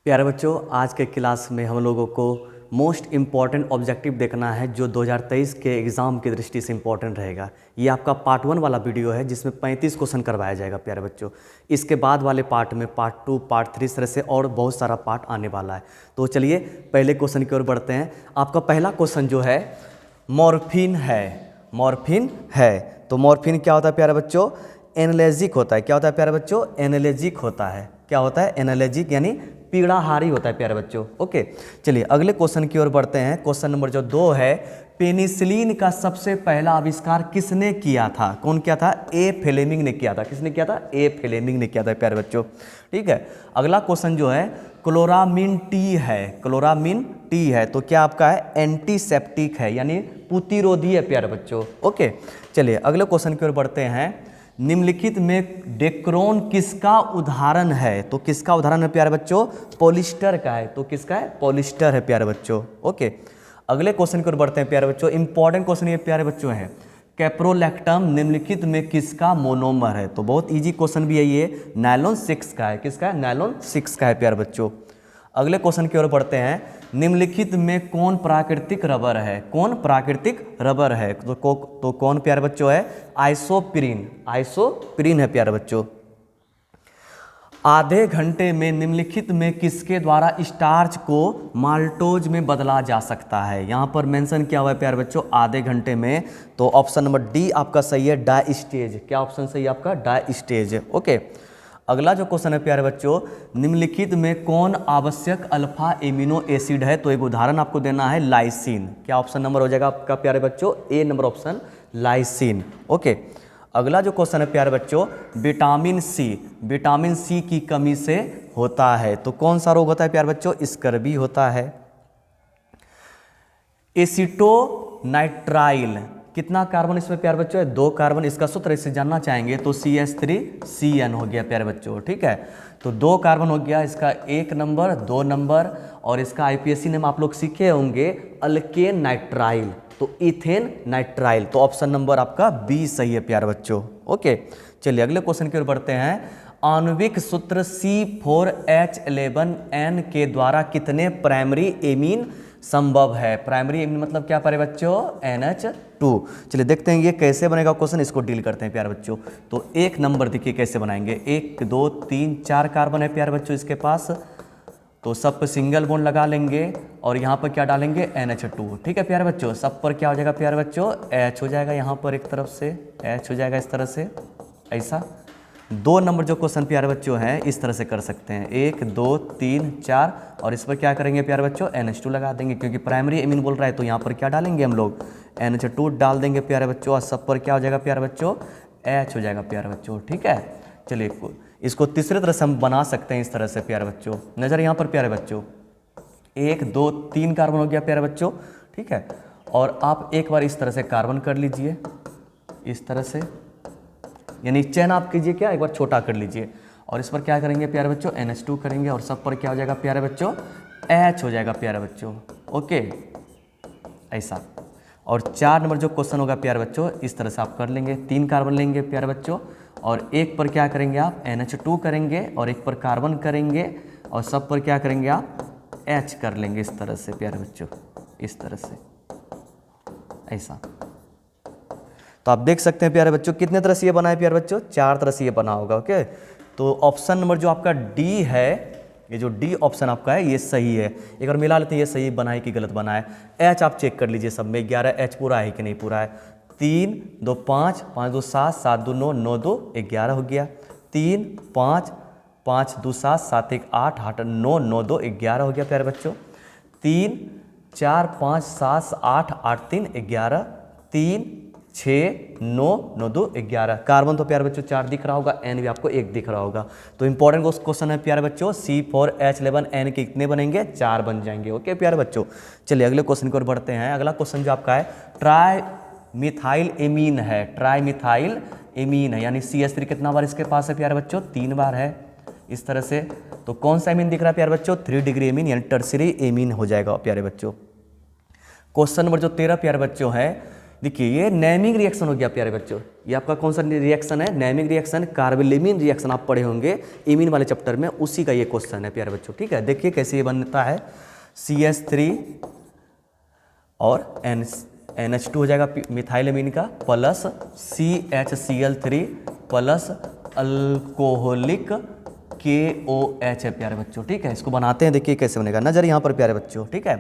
प्यारे बच्चों, आज के क्लास में हम लोगों को मोस्ट इम्पॉर्टेंट ऑब्जेक्टिव देखना है जो 2023 के एग्ज़ाम की दृष्टि से इम्पॉर्टेंट रहेगा। ये आपका पार्ट 1 वाला वीडियो है जिसमें 35 क्वेश्चन करवाया जाएगा प्यारे बच्चों। इसके बाद वाले पार्ट में पार्ट 2, पार्ट 3 इस तरह से और बहुत सारा पार्ट आने वाला है। तो चलिए पहले क्वेश्चन की ओर बढ़ते हैं। आपका पहला क्वेश्चन जो है मॉर्फिन है। मॉर्फिन है तो मॉर्फिन क्या होता है प्यारे बच्चों? एनाल्जेसिक होता है। क्या होता है प्यारे बच्चों? एनाल्जेसिक होता है। क्या होता है? एनाल्जेसिक यानी पीड़ाहारी होता है प्यारे बच्चों। ओके, चलिए अगले क्वेश्चन की ओर बढ़ते हैं। क्वेश्चन नंबर जो 2 है, पेनिसिलिन का सबसे पहला आविष्कार किसने किया था? कौन किया था? ए फ्लेमिंग ने किया था। किसने किया था? ए फ्लेमिंग ने किया था प्यारे बच्चों। ठीक है, अगला क्वेश्चन जो है क्लोरामिन टी है। क्लोरामिन टी है तो क्या आपका है? एंटीसेप्टिक है यानी प्रतिरोधी है प्यारे बच्चों। ओके, चलिए अगले क्वेश्चन की ओर बढ़ते हैं। निम्नलिखित में डेक्रोन किसका उदाहरण है? तो किसका उदाहरण है प्यारे बच्चों? पॉलिस्टर का है। तो किसका है? पॉलिस्टर है प्यारे बच्चों। ओके, अगले क्वेश्चन की ओर बढ़ते हैं प्यारे बच्चों। इंपॉर्टेंट क्वेश्चन ये प्यारे बच्चों है, कैप्रोलैक्टम निम्नलिखित में किसका मोनोमर है? तो बहुत इजी क्वेश्चन भी है ये, नायलॉन 6 का है। किसका है? नायलॉन 6 का है प्यारे बच्चों। अगले क्वेश्चन की ओर बढ़ते हैं। निम्नलिखित में कौन प्राकृतिक रबर है? कौन प्राकृतिक रबर है? तो कौन प्यारे बच्चों है? आइसोप्रीन। आइसोप्रीन है प्यारे बच्चों। आधे घंटे में निम्नलिखित में किसके द्वारा स्टार्च को माल्टोज में बदला जा सकता है? यहाँ पर मेंशन किया हुआ है प्यारे बच्चों आधे घंटे में। तो ऑप्शन नंबर डी आपका सही है, डाइस्टेज। क्या ऑप्शन सही है आपका? डाइस्टेज। ओके, अगला जो क्वेश्चन है प्यारे बच्चों, निम्नलिखित में कौन आवश्यक अल्फा एमिनो एसिड है? तो एक उदाहरण आपको देना है, लाइसिन। क्या ऑप्शन नंबर हो जाएगा आपका प्यारे बच्चों? ए नंबर ऑप्शन, लाइसिन। ओके, अगला जो क्वेश्चन है प्यारे बच्चों, विटामिन सी। विटामिन सी की कमी से होता है तो कौन सा रोग होता है प्यारे बच्चों? स्कर्वी होता है। एसीटोनाइट्राइल, कितना कार्बन इसमें प्यारे बच्चों है? 2 कार्बन। इसका सूत्र इसे जानना चाहेंगे तो CH3CN हो गया प्यारे बच्चों। ठीक है, तो 2 कार्बन हो गया इसका, 1 नंबर 2 नंबर, और इसका IPSC नेम आप लोग सीखे होंगे, अल्केन नाइट्राइल। तो इथेन नाइट्राइल। तो ऑप्शन नंबर आपका बी सही है प्यारे बच्चों। ओके, चलिए अगले क्वेश्चन की ओर बढ़ते हैं। आणविक सूत्र C4H11N के द्वारा कितने प्राइमरी एमीन संभव है? प्राइमरी एमीन मतलब क्या प्यारे बच्चों? NH2। चलिए देखते हैं ये कैसे बनेगा क्वेश्चन, इसको डील करते हैं प्यारे बच्चों। तो 1 नंबर देखिए कैसे बनाएंगे। 1 2 3 4 कार्बन है प्यारे बच्चों इसके पास, तो सब पर सिंगल बॉन्ड लगा लेंगे और यहाँ पर क्या डालेंगे? NH2। ठीक है प्यारे बच्चों, सब पर क्या हो जाएगा प्यारे बच्चों? H हो जाएगा, यहाँ पर एक तरफ से H हो जाएगा इस तरह से, ऐसा। 2 नंबर जो क्वेश्चन प्यारे बच्चों है इस तरह से कर सकते हैं, 1 2 3 4, और इस पर क्या करेंगे प्यारे बच्चों? NH2 लगा देंगे क्योंकि प्राइमरी एमीन बोल रहा है। तो यहाँ पर क्या डालेंगे हम लोग? NH2 डाल देंगे प्यारे बच्चों, और सब पर क्या हो जाएगा प्यारे बच्चों? H हो जाएगा प्यारे बच्चों। ठीक है, चलिए इसको तीसरे तरह से हम बना सकते हैं इस तरह से प्यारे बच्चों। नज़र यहाँ पर प्यारे बच्चों, 1 2 3 कार्बन हो गया प्यारे बच्चों। ठीक है, और आप एक बार इस तरह से कार्बन कर लीजिए, इस तरह से, यानी चेन आप कीजिए, क्या एक बार छोटा कर लीजिए, और इस पर क्या करेंगे प्यारे बच्चों? NH2 करेंगे, और सब पर क्या हो जाएगा प्यारे बच्चों? H हो जाएगा प्यारे बच्चों। ओके, ऐसा। और 4 नंबर जो क्वेश्चन होगा प्यारे बच्चों इस तरह से आप कर लेंगे। 3 कार्बन लेंगे प्यारे बच्चों, और एक पर क्या करेंगे आप? NH2 करेंगे, और एक पर कार्बन करेंगे, और सब पर क्या करेंगे आप? H कर लेंगे इस तरह से प्यारे बच्चों, इस तरह से, ऐसा। तो आप देख सकते हैं प्यारे बच्चों कितने तरह से ये बना है प्यारे बच्चों? 4 तरह से ये बना होगा। ओके, तो ऑप्शन नंबर जो आपका डी है, ये जो डी ऑप्शन आपका है ये सही है। एक बार मिला लेते हैं, ये सही बना है कि गलत बना है। H आप चेक कर लीजिए सब में, 11 H पूरा है कि नहीं पूरा है। 3 2 5 5 2 7 7 2 9 9 2 11 हो गया। 3 5 5 2 7 7 1 8 8 9 9 2 11 हो गया प्यारे बच्चों। 3 4 5 7 8 8 3 11, 3 6 9 9 2 11। कार्बन तो प्यारे बच्चों 4 दिख रहा होगा, N भी आपको 1 दिख रहा होगा। तो इंपॉर्टेंट क्वेश्चन है प्यारे बच्चों, C4H11N के कितने बनेंगे? 4 बन जाएंगे। ओके प्यारे बच्चों, चलिए अगले क्वेश्चन की ओर बढ़ते हैं। अगला क्वेश्चन जो आपका है ट्राई मिथाइल एमीन है। ट्राई मिथाइल एमीन है यानी CH3 कितना बार इसके पास है प्यारे बच्चों? 3 बार है इस तरह से। तो कौन सा एमीन दिख रहा है प्यारे बच्चों? 3 डिग्री एमीन यानी टर्सरी एमीन हो जाएगा प्यारे बच्चों। क्वेश्चन नंबर जो 13 प्यारे बच्चों है, देखिए ये नेमिंग रिएक्शन हो गया प्यारे बच्चों। ये आपका कौन सा रिएक्शन है? नेमिंग रिएक्शन, कार्बोलेमिन रिएक्शन आप पढ़े होंगे इमीन वाले चैप्टर में, उसी का ये क्वेश्चन है प्यारे बच्चों। ठीक है, देखिए कैसे ये बनता है। CH3 और NH2 हो जाएगा मिथाइल एमीन का, plus CHCl3 plus alcoholic KOH है प्यारे बच्चों। ठीक है, इसको बनाते हैं, देखिए कैसे बनेगा, नजर यहाँ पर प्यारे बच्चों। ठीक है,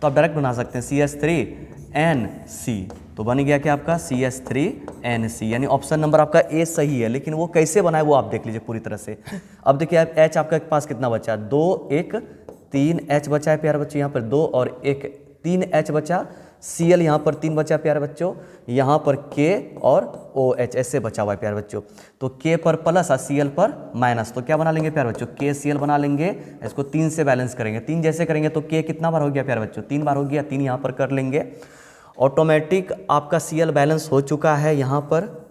तो आप डायरेक्ट बना सकते हैं CH3NC, तो बन गया क्या आपका CH3NC, यानी ऑप्शन नंबर आपका ए सही है। लेकिन वो कैसे बना है वो आप देख लीजिए पूरी तरह से। अब देखिए H आपके पास कितना बचा, 2 1 3 H बचा है प्यारे बच्चों, यहाँ पर 2 और 1 3 H बचा, Cl यहाँ पर 3 बचा प्यारे बच्चों, यहाँ पर K और OH ऐसे बचा हुआ है प्यारे बच्चों। तो K पर प्लस और Cl पर माइनस, तो क्या बना लेंगे प्यारे बच्चों, KCl बना लेंगे। इसको 3 से बैलेंस करेंगे, 3 जैसे करेंगे तो K कितना बार हो गया प्यारे बच्चों, 3 बार हो गया, 3 यहाँ पर कर लेंगे। ऑटोमेटिक आपका Cl बैलेंस हो चुका है, यहाँ पर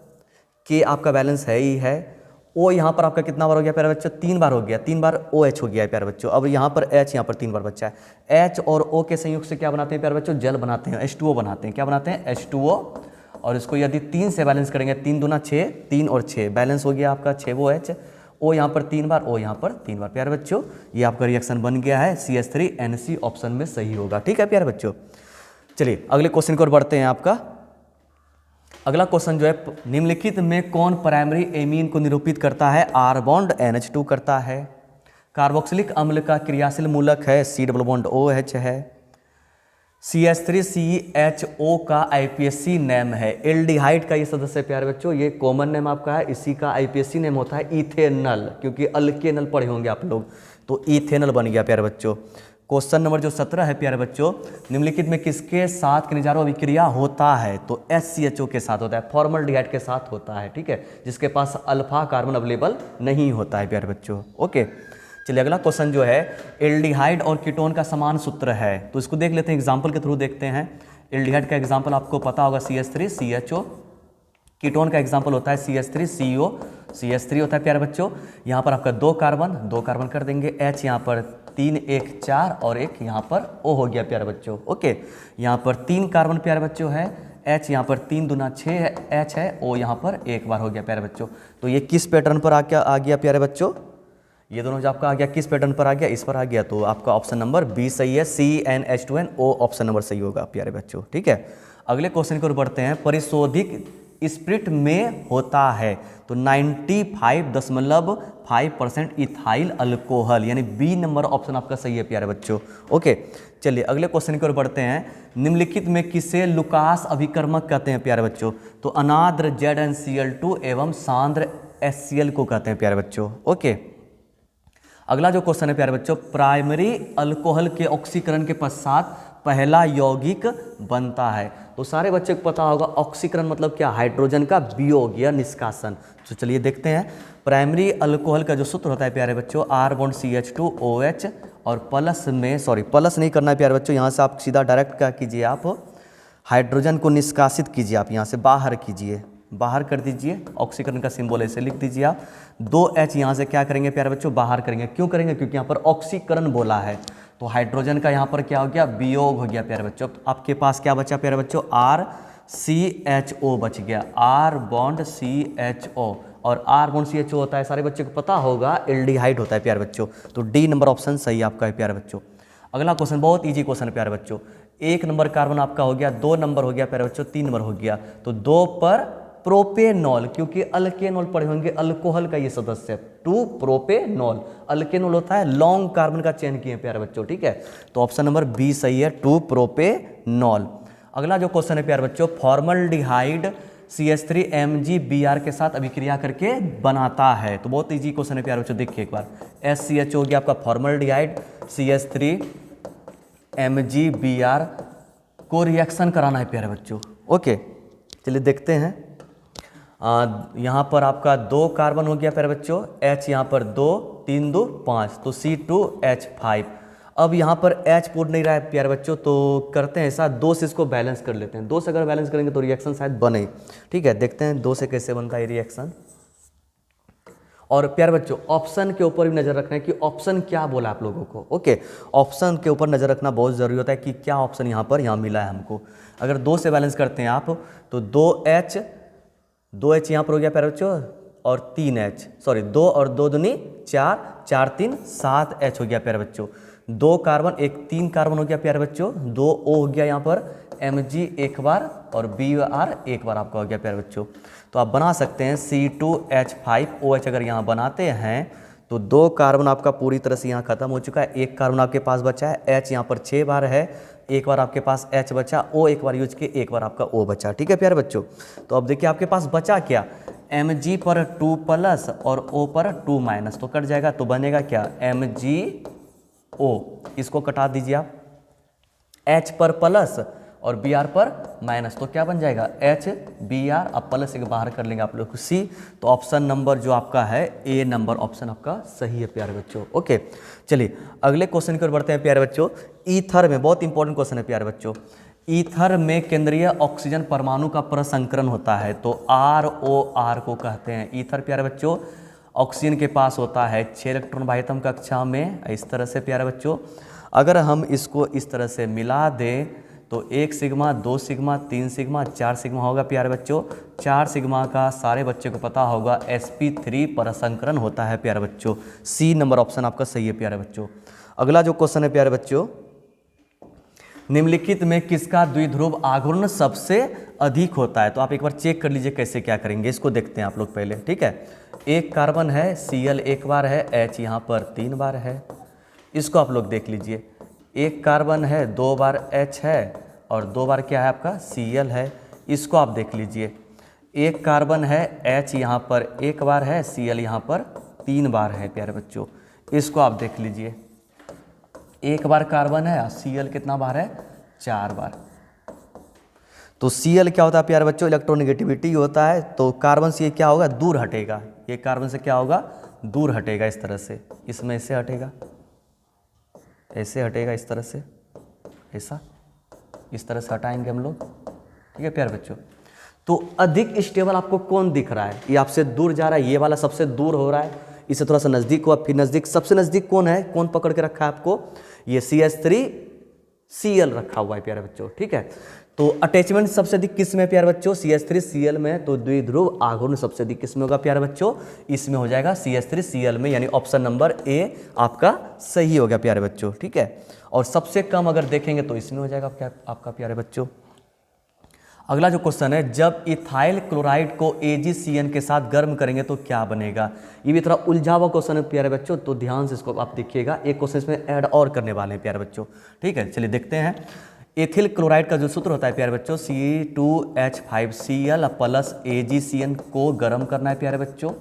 K आपका बैलेंस है ही है। O यहाँ पर आपका कितना बार हो गया प्यारे बच्चों, 3 बार हो गया, 3 बार OH हो गया है प्यारे बच्चों। अब यहाँ पर H यहाँ पर 3 बार बचा है। H और O के संयोग से क्या बनाते हैं प्यारे बच्चों, जल बनाते हैं, H2O बनाते हैं। क्या बनाते हैं, H2O। और इसको यदि 3 से बैलेंस करेंगे, 3 दूना 6, 3 और 6 बैलेंस हो गया आपका 6OH। O यहाँ पर 3 बार, O यहाँ पर 3 बार प्यारे बच्चों। ये आपका रिएक्शन बन गया है, CH3NC ऑप्शन में सही होगा। ठीक है प्यारे बच्चों, चलिए अगले क्वेश्चन की ओर बढ़ते हैं। आपका अगला क्वेश्चन जो है, निम्नलिखित में कौन प्राइमरी एमीन को निरूपित करता है? R बॉन्ड NH2 करता है। कार्बोक्सिलिक अम्ल का क्रियाशील मूलक है, C डबल बॉन्ड OH है। CH3CHO का IPSC नेम है। एल्डिहाइड का ये सदस्य प्यारे बच्चों, ये कॉमन नेम आपका है, इसी का IPSC नेम होता है इथेनल, क्योंकि अल्केनल पढ़े होंगे आप लोग, तो इथेनल बन गया प्यारे बच्चों। क्वेश्चन नंबर जो 17 है प्यारे बच्चों, निम्नलिखित में किसके साथ खनिजारों अभिक्रिया होता है? तो HCHO के साथ होता है, फॉर्मल्डिहाइड के साथ होता है। ठीक है, जिसके पास अल्फा कार्बन अवेलेबल नहीं होता है प्यारे बच्चों। ओके, चलिए अगला क्वेश्चन जो है, एल्डिहाइड और कीटोन का समान सूत्र है, तो इसको देख लेते हैं, एग्जाम्पल के थ्रू देखते हैं। एल्डिहाइड का एग्जाम्पल आपको पता होगा CH3CHO, कीटोन का एग्जाम्पल होता है CH3CO, CH3 होता है प्यारे बच्चों। यहाँ पर आपका 2 कार्बन कर देंगे, H यहाँ पर 3 1 4 और 1 यहाँ पर O हो गया प्यारे बच्चों। ओके, यहाँ पर 3 कार्बन प्यारे बच्चों है, H यहाँ पर 3 दूना 6 H है, O यहाँ पर 1 बार हो गया प्यारे बच्चों। तो ये किस पैटर्न पर आ गया प्यारे बच्चों? ये दोनों जो आपका आ गया किस पैटर्न पर आ गया, इस पर आ गया, तो आपका ऑप्शन नंबर बी सही है, CnH2nO ऑप्शन नंबर सही होगा प्यारे बच्चों। ठीक है, अगले क्वेश्चन की ओर बढ़ते हैं। परिशोधित स्प्रिट में होता है, तो 95.5% इथाइल अल्कोहल, यानी बी नंबर ऑप्शन आपका सही है प्यारे बच्चों। ओके, चलिए अगले क्वेश्चन की ओर बढ़ते हैं। निम्नलिखित में किसे लुकास अभिकर्मक कहते हैं प्यारे बच्चों? तो अनाद्र ZnCl2 एवं सांद्र HCl को कहते हैं प्यारे बच्चों। ओके, अगला जो क्वेश्चन है प्यारे बच्चों, प्राइमरी अल्कोहल के ऑक्सीकरण के पश्चात पहला यौगिक बनता है, तो सारे बच्चे को पता होगा ऑक्सीकरण मतलब क्या, हाइड्रोजन का वियोग या निष्कासन। तो चलिए देखते हैं, प्राइमरी अल्कोहल का जो सूत्र होता है प्यारे बच्चों, R बॉन्ड CH2OH और प्लस में, सॉरी प्लस नहीं करना है प्यारे बच्चों, यहाँ से आप सीधा डायरेक्ट क्या कीजिए, आप हाइड्रोजन को निष्कासित कीजिए, आप यहाँ से बाहर कीजिए, बाहर कर दीजिए, ऑक्सीकरण का सिंबल ऐसे लिख दीजिए आप। 2H यहाँ से क्या करेंगे प्यारे बच्चों, बाहर करेंगे। क्यों करेंगे, क्योंकि यहाँ पर ऑक्सीकरण बोला है, तो हाइड्रोजन का यहाँ पर क्या हो गया, वियोग हो गया प्यारे बच्चों। आपके पास क्या बचा प्यारे बच्चों, RCHO बच गया, R बॉन्ड CHO, और R बॉन्ड CHO होता है, सारे बच्चे को पता होगा एल्डिहाइड होता है प्यारे बच्चों। तो डी नंबर ऑप्शन सही आपका है प्यारे बच्चों। अगला क्वेश्चन बहुत ईजी क्वेश्चन है प्यारे बच्चों। 1 नंबर कार्बन आपका हो गया, 2 नंबर हो गया प्यारे बच्चों, 3 नंबर हो गया, तो 2 पर प्रोपेनॉल, क्योंकि अल्केनॉल पढ़े होंगे, अल्कोहल का ये सदस्य 2 प्रोपेनॉल, अल्केनॉल होता है लॉन्ग कार्बन का चयन किए प्यारे बच्चों। ठीक है, तो ऑप्शन नंबर बी सही है, 2 प्रोपेनॉल। अगला जो क्वेश्चन है प्यारे बच्चों, फॉर्मल्डिहाइड CH3MgBr के साथ अभिक्रिया करके बनाता है, तो बहुत इजी क्वेश्चन है प्यारे बच्चों। देखिए एक बार, SCH हो गया आपका फॉर्मल्डिहाइड, CH3MgBr को रिएक्शन कराना है प्यारे बच्चों। ओके, चलिए देखते हैं। यहाँ पर आपका 2 कार्बन हो गया प्यारे बच्चों, H यहाँ पर 2 3 2 5, तो C2H5। अब यहाँ पर H पूर्ण नहीं रहा है प्यारे बच्चों, तो करते हैं ऐसा, 2 से इसको बैलेंस कर लेते हैं। 2 से अगर बैलेंस करेंगे तो रिएक्शन शायद बने। ठीक है, देखते हैं 2 से कैसे बनता है रिएक्शन। और प्यारे बच्चों ऑप्शन के ऊपर भी नज़र रखना है कि ऑप्शन क्या बोला आप लोगों को। ओके, ऑप्शन के ऊपर नज़र रखना बहुत ज़रूरी होता है कि क्या ऑप्शन यहाँ मिला है हमको। अगर 2 से बैलेंस करते हैं आप तो 2H यहाँ पर हो गया प्यारे बच्चों, और 3H, सॉरी 2 और 2 दूनी 4, 4 3 7H हो गया प्यारे बच्चों। 2 कार्बन 1 3 कार्बन हो गया प्यारे बच्चों, 2 O हो गया यहाँ पर, Mg एक बार और Br एक बार आपका हो गया प्यारे बच्चों। तो आप बना सकते हैं C2H5OH। अगर यहाँ बनाते हैं तो 2 कार्बन आपका पूरी तरह से यहाँ खत्म हो चुका है, 1 कार्बन आपके पास बचा है, H यहाँ पर 6 बार है, एक बार आपके पास H बचा, O एक बार यूज किए, एक बार आपका O बचा। ठीक है प्यारे बच्चों, तो अब देखिए आपके पास बचा क्या, Mg पर 2 प्लस और O पर 2 माइनस, तो कट जाएगा, तो बनेगा क्या MgO। इसको कटा दीजिए आप, H पर प्लस और Br पर माइनस, तो क्या बन जाएगा HBr। अब प्लस एक बाहर कर लेंगे आप लोग को C, तो ऑप्शन नंबर जो आपका है A नंबर ऑप्शन आपका सही है प्यारे बच्चों। ओके, चलिए अगले क्वेश्चन की ओर बढ़ते हैं प्यारे बच्चों। ईथर में बहुत इंपॉर्टेंट क्वेश्चन है प्यारे बच्चों। ईथर में केंद्रीय ऑक्सीजन परमाणु का प्रसंकरण होता है तो ROR को कहते हैं ईथर प्यारे बच्चों। ऑक्सीजन के पास होता है 6 इलेक्ट्रॉन बाह्यतम कक्षा में, इस तरह से प्यारे बच्चों। अगर हम इसको इस तरह से मिला दें तो 1 सिग्मा, 2 सिग्मा, 3 सिग्मा, 4 सिग्मा होगा प्यारे बच्चों। 4 सिग्मा का सारे बच्चे को पता होगा sp3 प्रसंकरण होता है प्यारे बच्चों। C नंबर ऑप्शन आपका सही है प्यारे बच्चों। अगला जो क्वेश्चन है प्यारे बच्चों, निम्नलिखित में किसका द्विध्रुव आघूर्ण सबसे अधिक होता है। तो आप एक बार चेक कर लीजिए कैसे क्या करेंगे, इसको देखते हैं आप लोग पहले। ठीक है, 1 कार्बन है, Cl एक बार है, H यहाँ पर 3 बार है, इसको आप लोग देख लीजिए। 1 कार्बन है, 2 बार H है और 2 बार क्या है आपका Cl है, इसको आप देख लीजिए। 1 कार्बन है, H यहाँ पर 1 बार है, Cl यहाँ पर 3 बार है प्यारे बच्चों, इसको आप देख लीजिए। 1 बार कार्बन है, Cl कितना बार है 4 बार। तो Cl क्या होता है प्यारे बच्चों, इलेक्ट्रोनेगेटिविटी होता है, तो कार्बन से ये क्या होगा दूर हटेगा, ये कार्बन से क्या होगा दूर हटेगा, इस तरह से, इसमें ऐसे हटेगा, ऐसे हटेगा, इस तरह से, ऐसा, इस तरह से हटाएंगे हम लोग। ठीक है प्यारे बच्चों, तो अधिक स्टेबल आपको कौन दिख रहा है, ये आपसे दूर जा रहा है, ये वाला सबसे दूर हो रहा है, इससे थोड़ा सा नज़दीक हुआ, फिर नज़दीक, सबसे नज़दीक कौन है, कौन पकड़ के रखा है आपको, ये CH3Cl रखा हुआ है प्यारे बच्चों। ठीक है, तो अटैचमेंट सबसे अधिक किस में प्यारे बच्चों, CH3Cl में, तो द्विध्रुव आघूर्ण सबसे अधिक किस में होगा प्यारे बच्चों, इसमें हो जाएगा CH3Cl में, यानी ऑप्शन नंबर A आपका सही हो गया प्यारे बच्चों। ठीक है, और सबसे कम अगर देखेंगे तो इसमें हो जाएगा क्या आपका प्यारे बच्चों। अगला जो क्वेश्चन है, जब इथाइल क्लोराइड को AgCN के साथ गर्म करेंगे तो क्या बनेगा। ये भी थोड़ा उलझा हुआ क्वेश्चन है प्यारे बच्चों, तो ध्यान से इसको आप देखिएगा, एक क्वेश्चन इसमें ऐड और करने वाले हैं प्यारे बच्चों। ठीक है, चलिए देखते हैं। एथिल क्लोराइड का जो सूत्र होता है प्यारे बच्चों, C2H5Cl प्लस AgCN को गर्म करना है प्यारे बच्चों,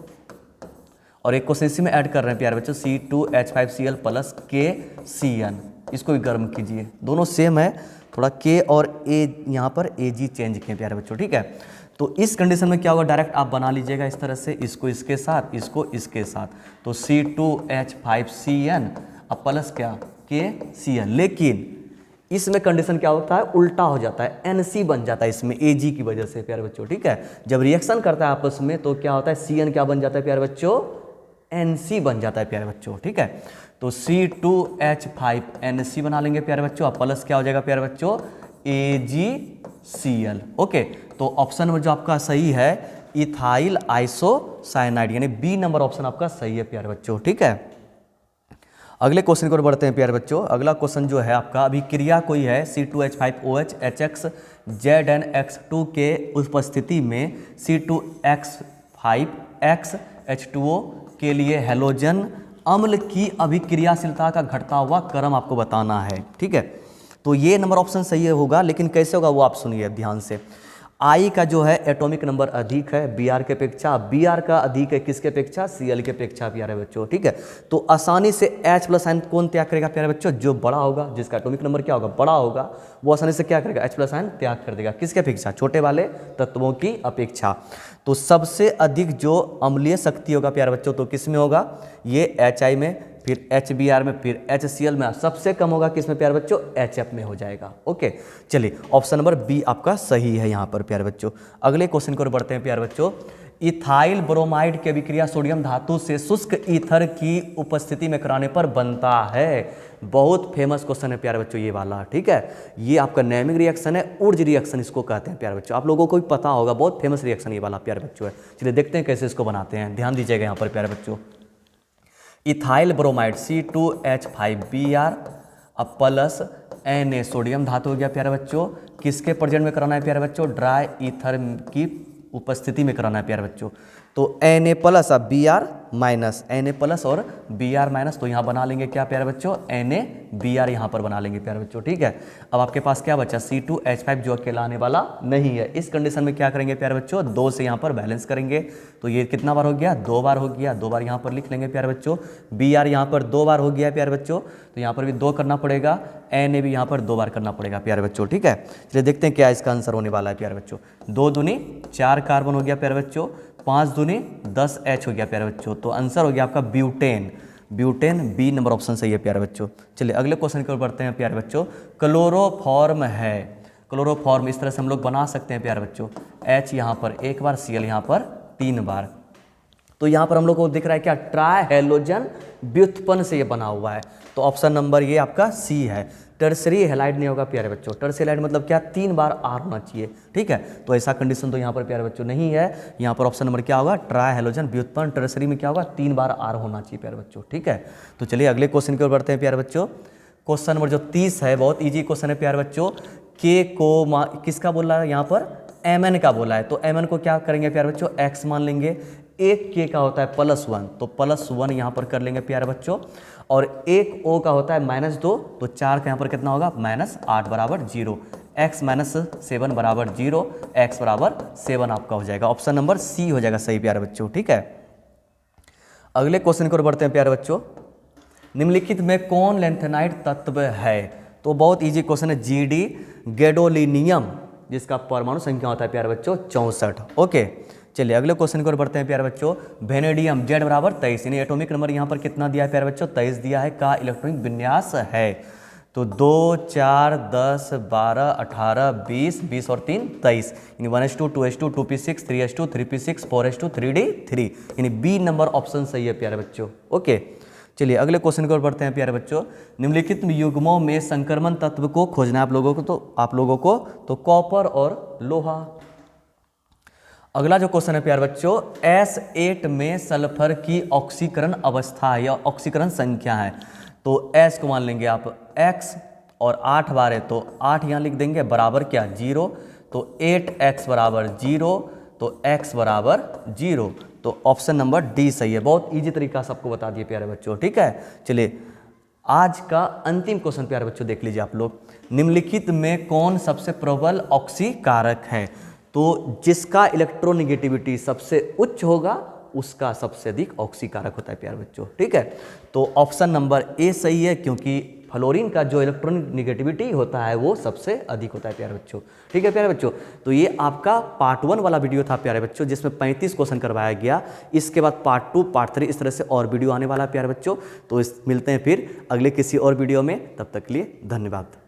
और एक क्वेश्चन इसी में ऐड कर रहे हैं प्यारे बच्चों, C2H5Cl प्लस KCN, इसको भी गर्म कीजिए, दोनों सेम है, थोड़ा K और A यहाँ पर Ag चेंज किए प्यारे बच्चों। ठीक है, तो इस कंडीशन में क्या होगा, डायरेक्ट आप बना लीजिएगा इस तरह से, इसको इसके साथ, इसको इसके साथ, तो C2H5Cn अब प्लस क्या KCl, लेकिन इसमें कंडीशन क्या होता है, उल्टा हो जाता है, NC बन जाता है इसमें Ag की वजह से प्यारे बच्चों। ठीक है, जब रिएक्शन करता है आपस में तो क्या होता है, Cn क्या बन जाता है प्यारे बच्चों, NC बन जाता है प्यारे बच्चों। ठीक है, तो C2H5NC बना लेंगे प्यारे बच्चों, अब प्लस क्या हो जाएगा प्यारे बच्चों, AgCl। ओके, तो ऑप्शन में जो आपका सही है इथाइल आइसोसाइनाइड, यानी B नंबर ऑप्शन आपका सही है प्यारे बच्चों। ठीक है, अगले क्वेश्चन की ओर बढ़ते हैं प्यारे बच्चों। अगला क्वेश्चन जो है आपका, अभिक्रिया कोई है C2H5OH HX के उपस्थिति में C2X5X H2O के लिए हैलोजन अम्ल की अभिक्रियाशीलता का घटता हुआ क्रम आपको बताना है। ठीक है, तो ये नंबर ऑप्शन सही होगा, लेकिन कैसे होगा वो आप सुनिए ध्यान से। I का जो है एटॉमिक नंबर अधिक है Br के अपेक्षा, Br का अधिक है किसके अपेक्षा, Cl के अपेक्षा प्यारे बच्चों। ठीक है, तो आसानी से H प्लस आयन कौन त्याग करेगा प्यारे बच्चों, जो बड़ा होगा, जिसका एटॉमिक नंबर क्या होगा बड़ा होगा, वो आसानी से क्या करेगा, H प्लस आयन त्याग कर देगा, किसके अपेक्षा, छोटे वाले तत्वों की अपेक्षा। तो सबसे अधिक जो अम्लीय शक्ति होगा प्यारे बच्चों तो किस में होगा, ये HI में, फिर HBr में, फिर HCl में, सबसे कम होगा किसमें प्यारे बच्चों, HF में हो जाएगा। ओके, चलिए ऑप्शन नंबर B आपका सही है यहाँ पर प्यारे बच्चों। अगले क्वेश्चन की ओर बढ़ते हैं प्यारे बच्चों। इथाइल ब्रोमाइड की अभिक्रिया सोडियम धातु से शुष्क ईथर की उपस्थिति में कराने पर बनता है। बहुत फेमस क्वेश्चन है प्यारे बच्चों ये वाला, ठीक है। ये आपका नेमिक रिएक्शन है, उर्ज रिएक्शन इसको कहते हैं प्यारे बच्चों। आप लोगों को भी पता होगा, बहुत फेमस रिएक्शन ये वाला प्यारे बच्चों है। चलिए देखते हैं कैसे इसको बनाते हैं, ध्यान दीजिएगा यहाँ पर प्यारे बच्चों। इथाइल ब्रोमाइड C2H5Br अब प्लस Na सोडियम धातु हो गया प्यारे बच्चों। किसके प्रेजेंट में कराना है प्यारे बच्चों? ड्राई ईथर की उपस्थिति में कराना है प्यारे बच्चों। तो Na प्लस अब Br माइनस, Na प्लस और Br माइनस, तो यहाँ बना लेंगे क्या प्यारे बच्चों? NaBr यहाँ पर बना लेंगे प्यारे बच्चों, ठीक है। अब आपके पास क्या बचा? C2H5 जो अकेला आने वाला नहीं है। इस कंडीशन में क्या करेंगे प्यारे बच्चों? 2 से यहाँ पर बैलेंस करेंगे। तो ये कितना बार हो गया? 2 बार हो गया। 2 बार यहाँ पर लिख लेंगे प्यारे बच्चों। Br यहाँ पर 2 बार हो गया प्यारे बच्चों, तो यहाँ पर भी 2 करना पड़ेगा। Na भी यहाँ पर 2 बार करना पड़ेगा प्यारे बच्चों, ठीक है। चलिए देखते हैं क्या इसका आंसर होने वाला है प्यारे बच्चों। 2 दूनी 4 कार्बन हो गया प्यारे बच्चों, 5 दूनी 10 H हो गया प्यारे बच्चों। तो आंसर हो गया आपका butane. Butane B number option सही है प्यारे बच्चों। चलिए अगले क्वेश्चन की ओर बढ़ते हैं प्यारे बच्चों। क्लोरोफॉर्म है, क्लोरोफॉर्म इस तरह से हम लोग बना सकते हैं प्यारे बच्चों। H यहाँ पर 1 बार, Cl यहाँ पर 3 बार। तो यहाँ पर हम लोग को दिख रहा है क्या? ट्राई हैलोजन व्युत्पन्न से ये बना हुआ है। तो ऑप्शन नंबर ये आपका सी है। टर्सरी हैलाइड नहीं होगा प्यारे बच्चों। टर्सरी हैलाइड मतलब क्या? 3 बार आर होना चाहिए, ठीक है। तो ऐसा कंडीशन तो यहाँ पर प्यारे बच्चों नहीं है। यहाँ पर ऑप्शन नंबर क्या होगा? ट्राई हैलोजन व्युत्पन्न टर्सरी में क्या होगा? 3 बार आर होना चाहिए प्यारे बच्चों, ठीक है। तो चलिए अगले क्वेश्चन की ओर बढ़ते हैं प्यारे बच्चों। क्वेश्चन नंबर जो 30 है, बहुत ईजी क्वेश्चन है प्यारे बच्चों। के को किसका बोला है यहाँ पर? Mn का बोला है। तो Mn को क्या करेंगे प्यारे बच्चों? x मान लेंगे। एक के का होता है +1, तो +1 यहाँ पर कर लेंगे प्यारे बच्चों। और एक O का होता है -2, तो 4 का यहाँ पर कितना होगा? -8 बराबर 0। x -7 बराबर 0, x बराबर 7 आपका हो जाएगा। ऑप्शन नंबर सी हो जाएगा सही प्यारे बच्चों, ठीक है। अगले क्वेश्चन की ओर बढ़ते हैं प्यारे बच्चों। निम्नलिखित में कौन लैंथेनाइट तत्व है? तो बहुत ईजी क्वेश्चन है। GD गैडोलिनियम, जिसका परमाणु संख्या होता है प्यारे बच्चों 64। ओके, चलिए अगले क्वेश्चन की ओर बढ़ते हैं प्यारे बच्चों। वेनेडियम Z बराबर 23, यानी एटॉमिक नंबर यहाँ पर कितना दिया है प्यारे बच्चों? 23 दिया है, का इलेक्ट्रॉनिक विन्यास है। तो 2, 4, 10, 12, 18, 20, 20 और 3 23, यानी 1s2, 2s2, 2p6, 3s2, 3p6, 4s2, 3d3, यानी बी नंबर ऑप्शन सही है प्यारे बच्चों। ओके, चलिए अगले क्वेश्चन की ओर बढ़ते हैं प्यारे बच्चों। निम्नलिखित युग्मों में संक्रमण तत्व को खोजना है आप लोगों को तो कॉपर और लोहा। अगला जो क्वेश्चन है प्यारे बच्चों, S8 में सल्फर की ऑक्सीकरण अवस्था है या ऑक्सीकरण संख्या है। तो S को मान लेंगे आप x, और 8 बार है तो 8 यहाँ लिख देंगे, बराबर क्या? 0। तो 8x बराबर 0, तो x बराबर 0। तो ऑप्शन नंबर डी सही है। बहुत इजी तरीका से आपको बता दिए प्यारे बच्चों, ठीक है। चलिए आज का अंतिम क्वेश्चन प्यारे बच्चों देख लीजिए आप लोग। निम्नलिखित में कौन सबसे प्रबल ऑक्सीकारक है? तो जिसका इलेक्ट्रोनेगेटिविटी सबसे उच्च होगा उसका सबसे अधिक ऑक्सीकारक होता है प्यारे बच्चों, ठीक है। तो ऑप्शन नंबर ए सही है, क्योंकि फ्लोरीन का जो इलेक्ट्रोनेगेटिविटी होता है वो सबसे अधिक होता है प्यारे बच्चों, ठीक है प्यारे बच्चों। तो ये आपका पार्ट 1 वाला वीडियो था प्यारे बच्चों, जिसमें 35 क्वेश्चन करवाया गया। इसके बाद पार्ट 2, पार्ट 3 इस तरह से और वीडियो आने वाला है प्यारे बच्चों। तो मिलते हैं फिर अगले किसी और वीडियो में, तब तक के लिए धन्यवाद।